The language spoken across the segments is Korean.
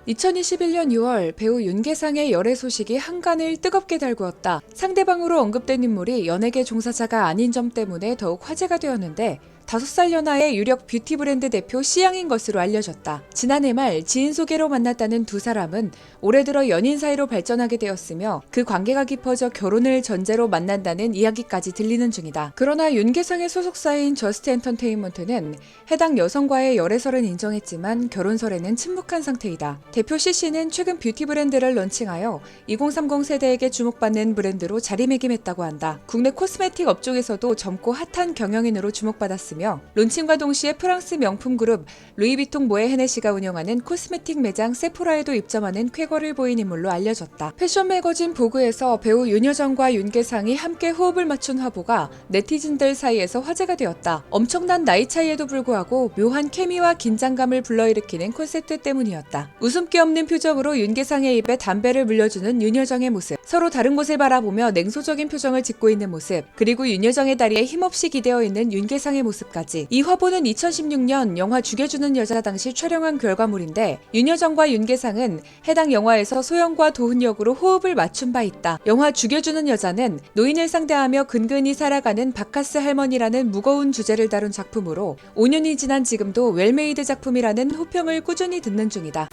2021년 6월 배우 윤계상의 열애 소식이 한간을 뜨겁게 달구었다. 상대방으로 언급된 인물이 연예계 종사자가 아닌 점 때문에 더욱 화제가 되었는데 5살 연하의 유력 뷰티 브랜드 대표 C양인 것으로 알려졌다. 지난해 말 지인 소개로 만났다는 두 사람은 올해 들어 연인 사이로 발전하게 되었으며 그 관계가 깊어져 결혼을 전제로 만난다는 이야기까지 들리는 중이다. 그러나 윤계상의 소속사인 저스트 엔터테인먼트는 해당 여성과의 열애설은 인정했지만 결혼설에는 침묵한 상태이다. 대표 C씨는 최근 뷰티 브랜드를 런칭하여 2030 세대에게 주목받는 브랜드로 자리매김했다고 한다. 국내 코스메틱 업종에서도 젊고 핫한 경영인으로 주목받았으며 론칭과 동시에 프랑스 명품 그룹 루이비통 모에 헤네시가 운영하는 코스메틱 매장 세포라에도 입점하는 쾌거를 보인 인물로 알려졌다. 패션 매거진 보그에서 배우 윤여정과 윤계상이 함께 호흡을 맞춘 화보가 네티즌들 사이에서 화제가 되었다. 엄청난 나이 차이에도 불구하고 묘한 케미와 긴장감을 불러일으키는 콘셉트 때문이었다. 웃음기 없는 표정으로 윤계상의 입에 담배를 물려주는 윤여정의 모습, 서로 다른 곳을 바라보며 냉소적인 표정을 짓고 있는 모습, 그리고 윤여정의 다리에 힘없이 기대어 있는 윤계상의 모습 까지. 이 화보는 2016년 영화 죽여주는 여자 당시 촬영한 결과물인데 윤여정과 윤계상은 해당 영화에서 소영과 도훈 역으로 호흡을 맞춘 바 있다. 영화 죽여주는 여자는 노인을 상대하며 근근히 살아가는 바카스 할머니라는 무거운 주제를 다룬 작품으로 5년이 지난 지금도 웰메이드 작품이라는 호평을 꾸준히 듣는 중이다.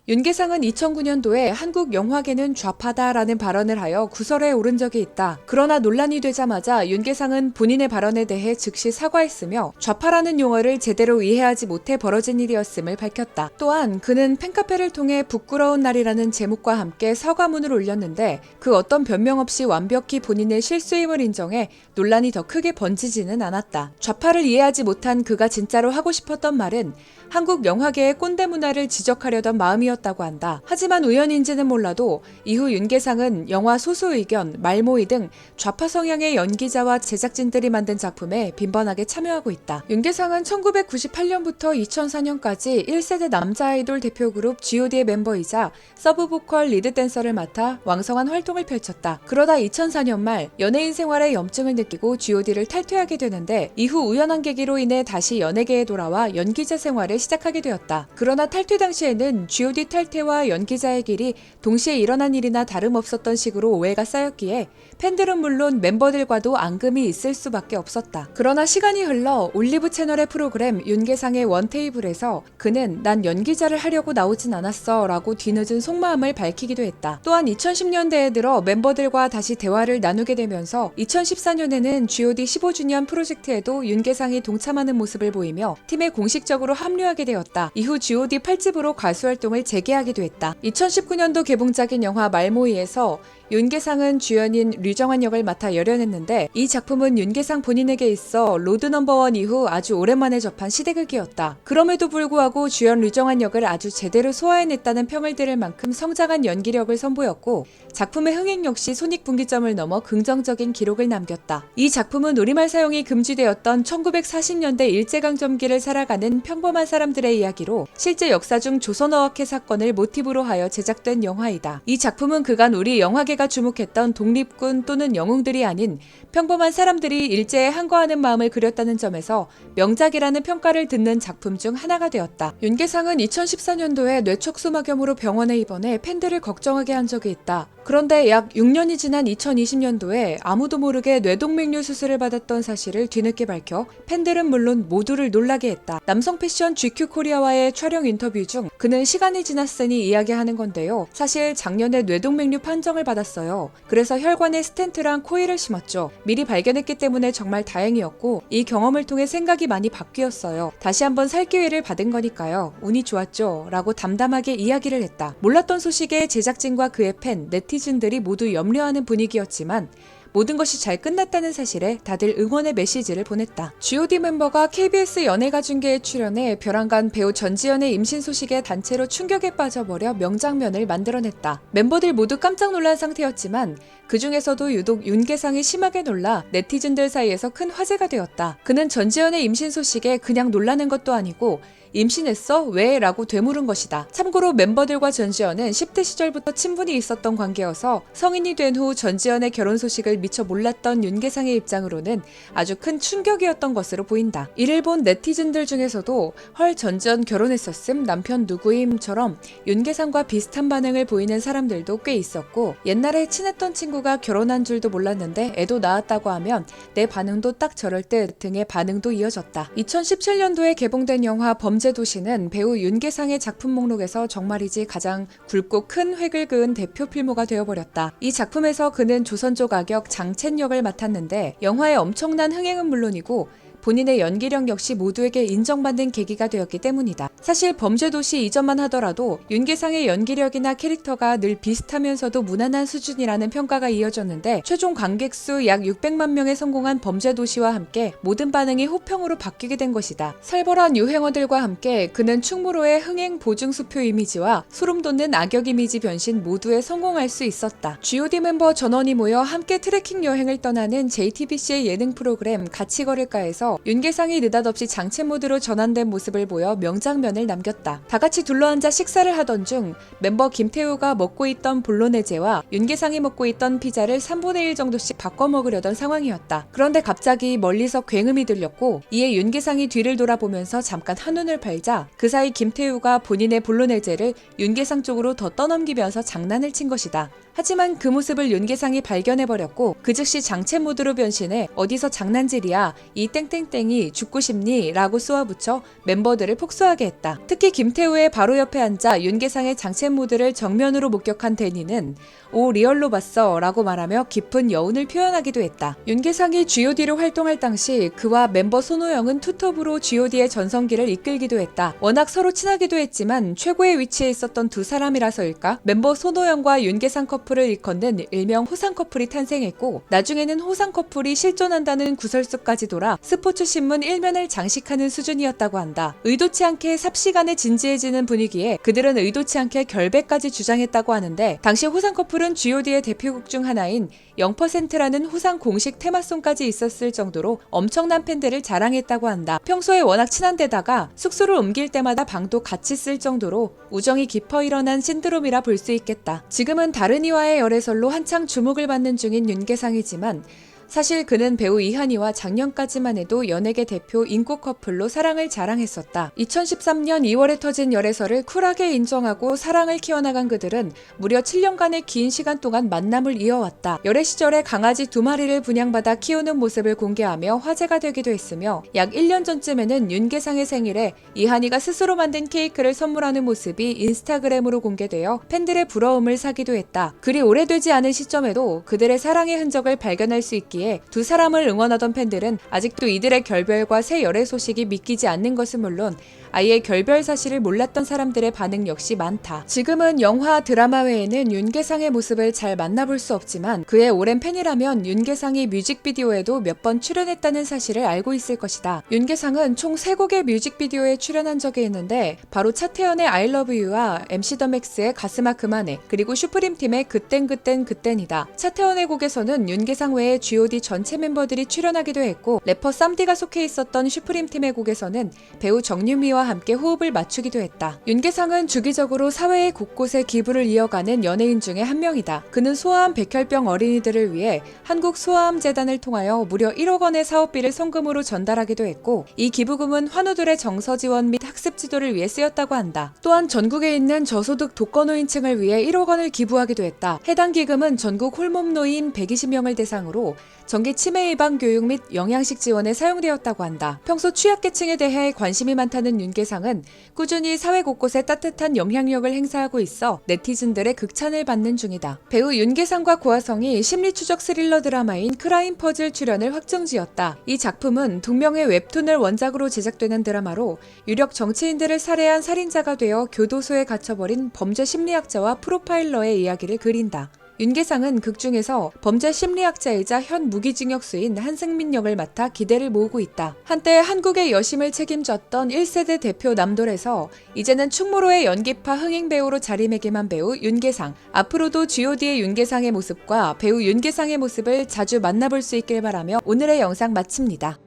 윤계상은 2009년도에 한국 영화계는 좌파다라는 발언을 하여 구설에 오른 적이 있다. 그러나 논란이 되자마자 윤계상은 본인의 발언에 대해 즉시 사과했으며 좌파라는 용어를 제대로 이해하지 못해 벌어진 일이었음을 밝혔다. 또한 그는 팬카페를 통해 부끄러운 날이라는 제목과 함께 사과문을 올렸는데 그 어떤 변명 없이 완벽히 본인의 실수임을 인정해 논란이 더 크게 번지지는 않았다. 좌파를 이해하지 못한 그가 진짜로 하고 싶었던 말은 한국 영화계의 꼰대 문화를 지적하려던 마음이었다고 한다. 하지만 우연인지는 몰라도 이후 윤계상은 영화 소수의견, 말모이 등 좌파 성향의 연기자와 제작진들이 만든 작품에 빈번하게 참여하고 있다. 윤계상은 1998년부터 2004년까지 1세대 남자 아이돌 대표 그룹 G.O.D의 멤버이자 서브 보컬 리드 댄서를 맡아 왕성한 활동을 펼쳤다. 그러다 2004년 말 연예인 생활에 염증을 느끼고 G.O.D를 탈퇴하게 되는데 이후 우연한 계기로 인해 다시 연예계에 돌아와 연기자 생활을 시작하게 되었다. 그러나 탈퇴 당시에는 G.O.D 탈퇴와 연기자의 길이 동시에 일어난 일이나 다름없었던 식으로 오해가 쌓였기에 팬들은 물론 멤버들과도 앙금이 있을 수밖에 없었다. 그러나 시간이 흘러 올리브 채널의 프로그램 윤계상의 원테이블에서 그는 난 연기자를 하려고 나오진 않았어 라고 뒤늦은 속마음을 밝히기도 했다. 또한 2010년대에 들어 멤버들과 다시 대화를 나누게 되면서 2014년에는 G.O.D 15주년 프로젝트에도 윤계상이 동참하는 모습을 보이며 팀에 공식적으로 합류하게 되었다. 이후 G.O.D 8집으로 가수 활동을 재개하기도 했다. 2019년도 개봉작인 영화 말모이에서 윤계상은 주연인 류정환 역을 맡아 열연했는데 이 작품은 윤계상 본인에게 있어 로드 넘버원 이후 아주 오랜만에 접한 시대극이었다. 그럼에도 불구하고 주연 류정환 역을 아주 제대로 소화해냈다는 평을 들을 만큼 성장한 연기력을 선보였고 작품의 흥행 역시 손익분기점을 넘어 긍정적인 기록을 남겼다. 이 작품은 우리말 사용이 금지되었던 1940년대 일제강점기를 살아가는 평범한 사람들의 이야기로 실제 역사 중 조선어학회 사건을 모티브로 하여 제작된 영화이다. 이 작품은 그간 우리 영화계가 주목했던 독립군 또는 영웅들이 아닌 평범한 사람들이 일제에 항거하는 마음을 그렸다는 점에서 명작이라는 평가를 듣는 작품 중 하나가 되었다. 윤계상은 2014년도에 뇌척수막염으로 병원에 입원해 팬들을 걱정하게 한 적이 있다. 그런데 약 6년이 지난 2020년도에 아무도 모르게 뇌동맥류 수술을 받았던 사실을 뒤늦게 밝혀 팬들은 물론 모두를 놀라게 했다. 남성 패션 GQ 코리아와의 촬영 인터뷰 중 그는 시간이 지났으니 이야기하는 건데요. 사실 작년에 뇌동맥류 판정을 받았어요. 그래서 혈관에 스텐트랑 코일을 심었죠. 미리 발견했기 때문에 정말 다행이었고 이 경험을 통해 생각이 많이 바뀌었어요. 다시 한번 살 기회를 받은 거니까요. 운이 좋았죠. 라고 담담하게 이야기를 했다. 몰랐던 소식에 제작진과 그의 팬, 네티즌들이 모두 염려하는 분위기였지만 모든 것이 잘 끝났다는 사실에 다들 응원의 메시지를 보냈다. G.O.D 멤버가 KBS 연예가 중계에 출연해 벼랑간 배우 전지현의 임신 소식에 단체로 충격에 빠져버려 명장면을 만들어냈다. 멤버들 모두 깜짝 놀란 상태였지만 그 중에서도 유독 윤계상이 심하게 놀라 네티즌들 사이에서 큰 화제가 되었다. 그는 전지현의 임신 소식에 그냥 놀라는 것도 아니고 임신했어? 왜? 라고 되물은 것이다. 참고로 멤버들과 전지현은 10대 시절부터 친분이 있었던 관계여서 성인이 된 후 전지현의 결혼 소식을 미처 몰랐던 윤계상의 입장으로는 아주 큰 충격이었던 것으로 보인다. 이를 본 네티즌들 중에서도 헐 전지현 결혼했었음? 남편 누구임처럼 윤계상과 비슷한 반응을 보이는 사람들도 꽤 있었고 옛날에 친했던 친구가 결혼한 줄도 몰랐는데 애도 낳았다고 하면 내 반응도 딱 저럴 듯 등의 반응도 이어졌다. 2017년도에 개봉된 영화 범죄도시는 배우 윤계상의 작품 목록에서 정말이지 가장 굵고 큰 획을 그은 대표 필모가 되어버렸다. 이 작품에서 그는 조선족 악역 장첸 역을 맡았는데 영화의 엄청난 흥행은 물론이고 본인의 연기력 역시 모두에게 인정받는 계기가 되었기 때문이다. 사실 범죄도시 이전만 하더라도 윤계상의 연기력이나 캐릭터가 늘 비슷하면서도 무난한 수준이라는 평가가 이어졌는데 최종 관객수 약 600만 명에 성공한 범죄도시와 함께 모든 반응이 호평으로 바뀌게 된 것이다. 살벌한 유행어들과 함께 그는 충무로의 흥행 보증수표 이미지와 소름돋는 악역 이미지 변신 모두에 성공할 수 있었다. G.O.D 멤버 전원이 모여 함께 트레킹 여행을 떠나는 JTBC의 예능 프로그램 같이 걸을까에서 윤계상이 느닷없이 장첸 모드로 전환된 모습을 보여 명장면을 남겼다. 다같이 둘러앉아 식사를 하던 중 멤버 김태우가 먹고 있던 볼로네제와 윤계상이 먹고 있던 피자를 3분의 1 정도씩 바꿔 먹으려던 상황이었다. 그런데 갑자기 멀리서 굉음이 들렸고 이에 윤계상이 뒤를 돌아보면서 잠깐 한눈을 팔자 그 사이 김태우가 본인의 볼로네제를 윤계상 쪽으로 더 떠넘기면서 장난을 친 것이다. 하지만 그 모습을 윤계상이 발견해버렸고 그 즉시 장첸 모드로 변신해 어디서 장난질이야 이 땡땡땡이 죽고 싶니? 라고 쏘아붙여 멤버들을 폭소하게 했다. 특히 김태우의 바로 옆에 앉아 윤계상의 장첸 모드를 정면으로 목격한 데니는 오 리얼로 봤어 라고 말하며 깊은 여운을 표현하기도 했다. 윤계상이 G.O.D로 활동할 당시 그와 멤버 손호영은 투톱으로 G.O.D의 전성기를 이끌기도 했다. 워낙 서로 친하기도 했지만 최고의 위치에 있었던 두 사람이라서일까? 멤버 손호영과 윤계상 커플을 일컫는 일명 호상 커플이 탄생했고 나중에는 호상 커플이 실존한다는 구설수까지 돌아 스포츠신문 1면을 장식하는 수준이었다고 한다. 의도치 않게 삽시간에 진지해지는 분위기에 그들은 의도치 않게 결배까지 주장했다고 하는데 당시 호상 커플은 G.O.D의 대표곡 중 하나인 0%라는 호상 공식 테마송까지 있었을 정도로 엄청난 팬들을 자랑했다고 한다. 평소에 워낙 친한 데다가 숙소를 옮길 때마다 방도 같이 쓸 정도로 우정이 깊어 일어난 신드롬이라 볼 수 있겠다. 지금은 다른 이와의 열애설로 한창 주목을 받는 중인 윤계상이지만 사실 그는 배우 이한이와 작년까지만 해도 연예계 대표 인기 커플로 사랑을 자랑했었다. 2013년 2월에 터진 열애설을 쿨하게 인정하고 사랑을 키워나간 그들은 무려 7년간의 긴 시간 동안 만남을 이어왔다. 열애 시절에 강아지 2마리를 분양받아 키우는 모습을 공개하며 화제가 되기도 했으며 약 1년 전쯤에는 윤계상의 생일에 이한이가 스스로 만든 케이크를 선물하는 모습이 인스타그램으로 공개되어 팬들의 부러움을 사기도 했다. 그리 오래되지 않은 시점에도 그들의 사랑의 흔적을 발견할 수 있기 두 사람을 응원하던 팬들은 아직도 이들의 결별과 새 열애 소식이 믿기지 않는 것은 물론 아예 결별 사실을 몰랐던 사람들의 반응 역시 많다. 지금은 영화, 드라마 외에는 윤계상의 모습을 잘 만나볼 수 없지만 그의 오랜 팬이라면 윤계상이 뮤직비디오에도 몇 번 출연했다는 사실을 알고 있을 것이다. 윤계상은 총 3곡의 뮤직비디오에 출연한 적이 있는데 바로 차태현의 I Love You와 MC 더 맥스의 가슴아 그만해 그리고 슈프림팀의 그땐 그땐이다. 차태현의 곡에서는 윤계상 외에 G.O.D 전체 멤버들이 출연하기도 했고 래퍼 쌈디가 속해 있었던 슈프림팀의 곡에서는 배우 정유미와 함께 호흡을 맞추기도 했다. 윤계상은 주기적으로 사회의 곳곳에 기부를 이어가는 연예인 중에 한 명이다. 그는 소아암 백혈병 어린이들을 위해 한국 소아암 재단을 통하여 무려 1억 원의 사업비를 성금으로 전달하기도 했고 이 기부금은 환우들의 정서 지원 및 학습 지도를 위해 쓰였다고 한다. 또한 전국에 있는 저소득 독거노인층을 위해 1억 원을 기부하기도 했다. 해당 기금은 전국 홀몸 노인 120명을 대상으로 정기 치매 예방 교육 및 영양식 지원에 사용되었다고 한다. 평소 취약계층에 대해 관심이 많다는 윤계상은 꾸준히 사회 곳곳에 따뜻한 영향력을 행사하고 있어 네티즌들의 극찬을 받는 중이다. 배우 윤계상과 고아성이 심리추적 스릴러 드라마인 크라임 퍼즐 출연을 확정지었다. 이 작품은 동명의 웹툰을 원작으로 제작되는 드라마로 유력 정치인들을 살해한 살인자가 되어 교도소에 갇혀버린 범죄 심리학자와 프로파일러의 이야기를 그린다. 윤계상은 극중에서 범죄 심리학자이자 현 무기징역수인 한승민 역을 맡아 기대를 모으고 있다. 한때 한국의 여심을 책임졌던 1세대 대표 남돌에서 이제는 충무로의 연기파 흥행배우로 자리매김한 배우 윤계상. 앞으로도 G.O.D의 윤계상의 모습과 배우 윤계상의 모습을 자주 만나볼 수 있길 바라며 오늘의 영상 마칩니다.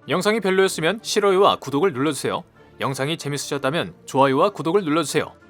영상이 별로였으면 싫어요와 구독을 눌러주세요. 영상이 재밌으셨다면 좋아요와 구독을 눌러주세요.